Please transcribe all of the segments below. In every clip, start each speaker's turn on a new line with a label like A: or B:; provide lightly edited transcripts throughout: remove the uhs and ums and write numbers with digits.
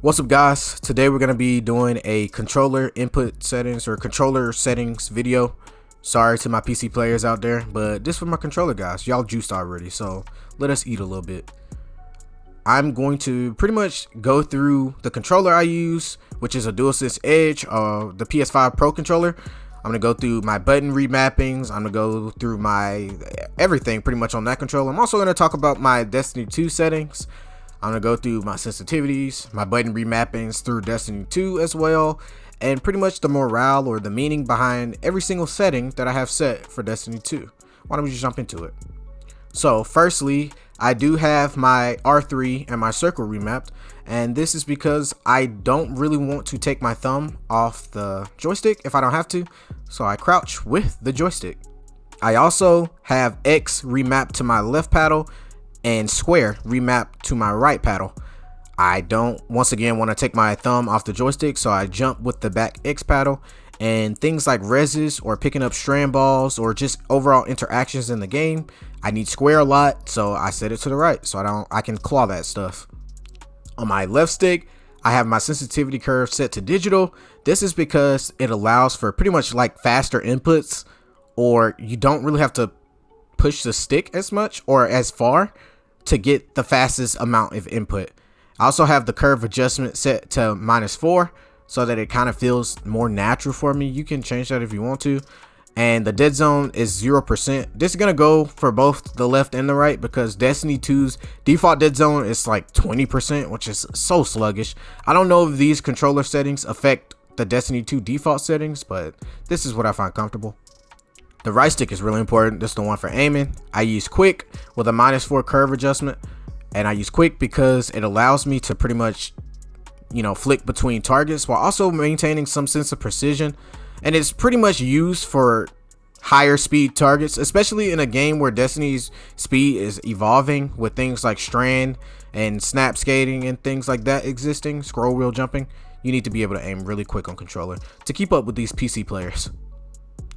A: What's up, guys? Today we're going to be doing a controller input settings or controller settings video. Sorry to my PC players out there, but this for my controller guys. Y'all juiced already, so let us eat a little bit. I'm going to pretty much go through the controller I use, which is a DualSense Edge, the PS5 Pro controller. I'm going to go through my button remappings. I'm going to go through my everything pretty much on that controller. I'm also going to talk about my Destiny 2 settings. I'm going to go through my sensitivities, my button remappings through Destiny 2 as well, and pretty much the morale or the meaning behind every single setting that I have set for Destiny 2. Why don't we just jump into it? So firstly, I do have my R3 and my circle remapped, and this is because I don't really want to take my thumb off the joystick if I don't have to, so I crouch with the joystick. I also have X remapped to my left paddle and square remap to my right paddle. I don't once again want to take my thumb off the joystick, so I jump with the back X paddle, and things like reses or picking up strand balls or just overall interactions in the game, I need square a lot, so I set it to the right so I can claw that stuff. On my left stick, I have my sensitivity curve set to digital. This is because it allows for pretty much like faster inputs, or you don't really have to push the stick as much or as far to get the fastest amount of input. I also have the curve adjustment set to -4 so that it kind of feels more natural for me. You can change that if you want to. And the dead zone is 0%. This is gonna go for both the left and the right because Destiny 2's default dead zone is like 20%, which is so sluggish. I don't know if these controller settings affect the Destiny 2 default settings, but this is what I find comfortable. The right stick is really important. This is the one for aiming. I use quick with a -4 curve adjustment, and I use quick because it allows me to pretty much, flick between targets while also maintaining some sense of precision. And it's pretty much used for higher speed targets, especially in a game where Destiny's speed is evolving with things like strand and snap skating and things like that existing, scroll wheel jumping. You need to be able to aim really quick on controller to keep up with these PC players.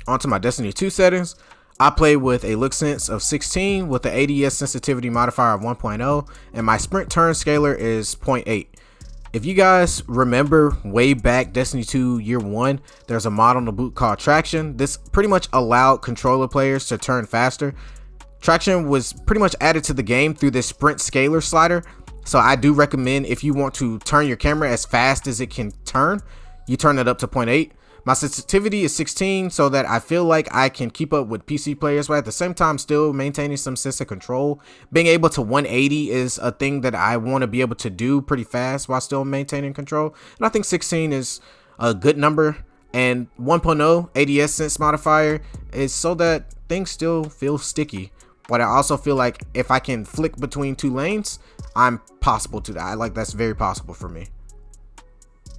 A: Onto my Destiny 2 settings, I play with a look sense of 16 with the ADS sensitivity modifier of 1.0, and my sprint turn scaler is 0.8. If you guys remember way back Destiny 2 year 1, there's a mod on the boot called Traction. This pretty much allowed controller players to turn faster. Traction was pretty much added to the game through this sprint scaler slider, so I do recommend if you want to turn your camera as fast as it can turn, you turn it up to 0.8. My sensitivity is 16 so that I feel like I can keep up with PC players, but at the same time still maintaining some sense of control. Being able to 180 is a thing that I want to be able to do pretty fast while still maintaining control. And I think 16 is a good number. And 1.0 ADS sense modifier is so that things still feel sticky. But I also feel like if I can flick between two lanes, I'm possible to that. That's very possible for me.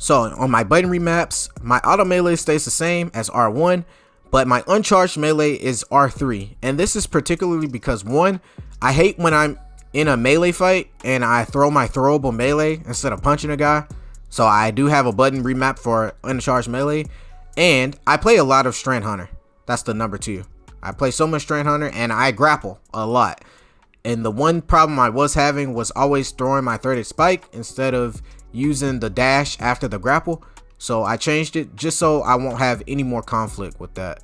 A: So on my button remaps, my auto melee stays the same as R1, but my uncharged melee is R3. And this is particularly because, one, I hate when I'm in a melee fight and I throw my throwable melee instead of punching a guy. So I do have a button remap for uncharged melee. And I play a lot of Strand Hunter. That's the number 2. I play so much Strand Hunter and I grapple a lot. And the one problem I was having was always throwing my threaded spike instead of using the dash after the grapple, so I changed it just so I won't have any more conflict with that.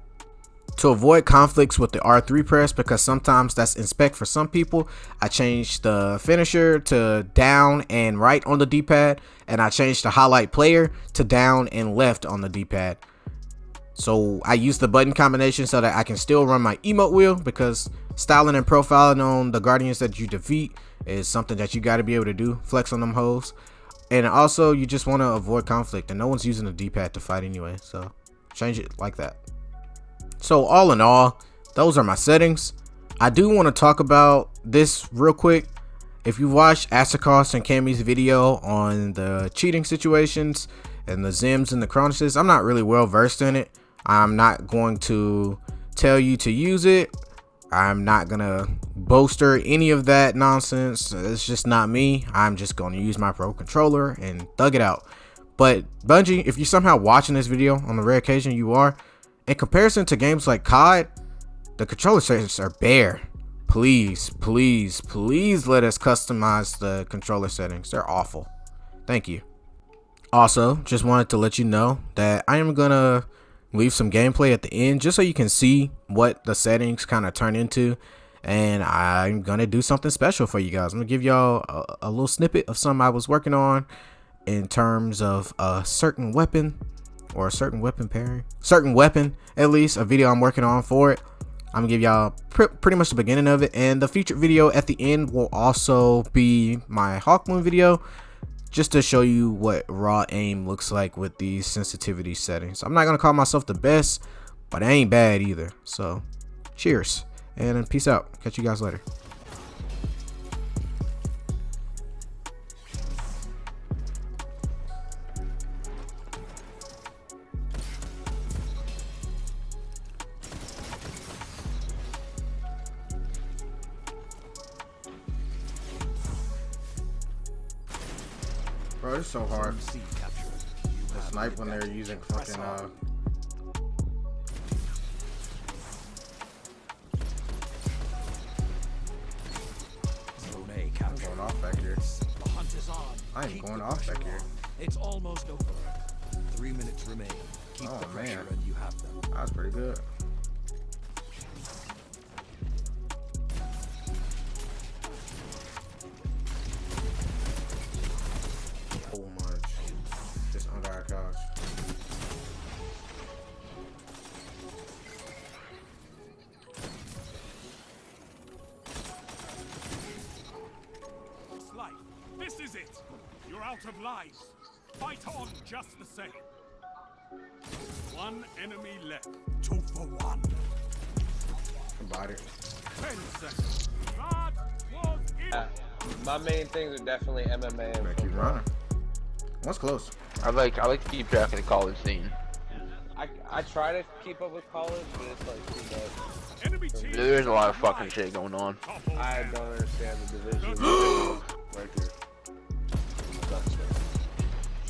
A: To avoid conflicts with the R3 press, because sometimes that's in spec for some people, I changed the finisher to down and right on the D-pad, and I changed the highlight player to down and left on the D-pad. So I use the button combination so that I can still run my emote wheel, because styling and profiling on the guardians that you defeat is something that you got to be able to do, flex on them hoes. And also, you just want to avoid conflict, and no one's using the D-pad to fight anyway, so change it like that. So all in all, those are my settings. I do want to talk about this real quick. If you watched Asakos and Cammy's video on the cheating situations and the Zims and the Chronuses, I'm not really well versed in it. I'm not going to tell you to use it. I'm not gonna bolster any of that nonsense. It's just not me. I'm just gonna use my pro controller and thug it out. But Bungie, if you're somehow watching this video on the rare occasion you are, in comparison to games like COD, the controller settings are bare. Please, please, please let us customize the controller settings. They're awful. Thank you. Also, just wanted to let you know that I am gonna leave some gameplay at the end just so you can see what the settings kind of turn into, and I'm gonna do something special for you guys. I'm gonna give y'all a little snippet of something I was working on in terms of a certain weapon, or a certain weapon pairing, certain weapon, at least a video I'm working on for it. I'm gonna give y'all pretty much the beginning of it, and the featured video at the end will also be my Hawk Moon video, just to show you what raw aim looks like with these sensitivity settings. I'm not gonna call myself the best, but I ain't bad either. So cheers and peace out. Catch you guys later. Bro, it's so hard to snipe when they're using fucking I'm going off back here. I ain't going off back here.
B: It's almost over. 3 minutes remain. Keep the pressure and you have them.
A: That's pretty good. So much. Just under our couch.
C: Life. This is it. You're out of lives. Fight on just the same. One enemy left. 2 for 1.
A: Body.
C: 10 seconds. That was it.
D: My main things are definitely MMA and
A: Keep running. What's close?
E: I like to keep track of the college scene.
D: I try to keep up with college, but it's like too much.
C: Enemy team.
E: There's a lot of fucking shit going on.
D: I don't understand the division.
F: Right there.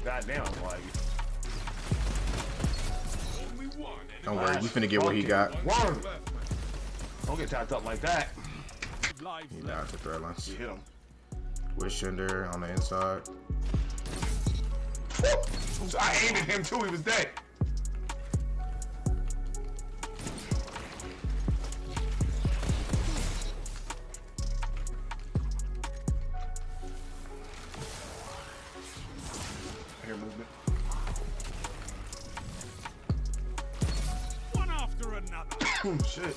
F: Goddamn, like.
A: Don't worry, you finna get what he got.
F: Word. Don't get tapped up like that.
A: He died to thread lines.
F: You hit him.
A: With Shinder on the inside.
F: I aimed at him too, he was dead. I hear movement.
C: One after another.
F: Shit.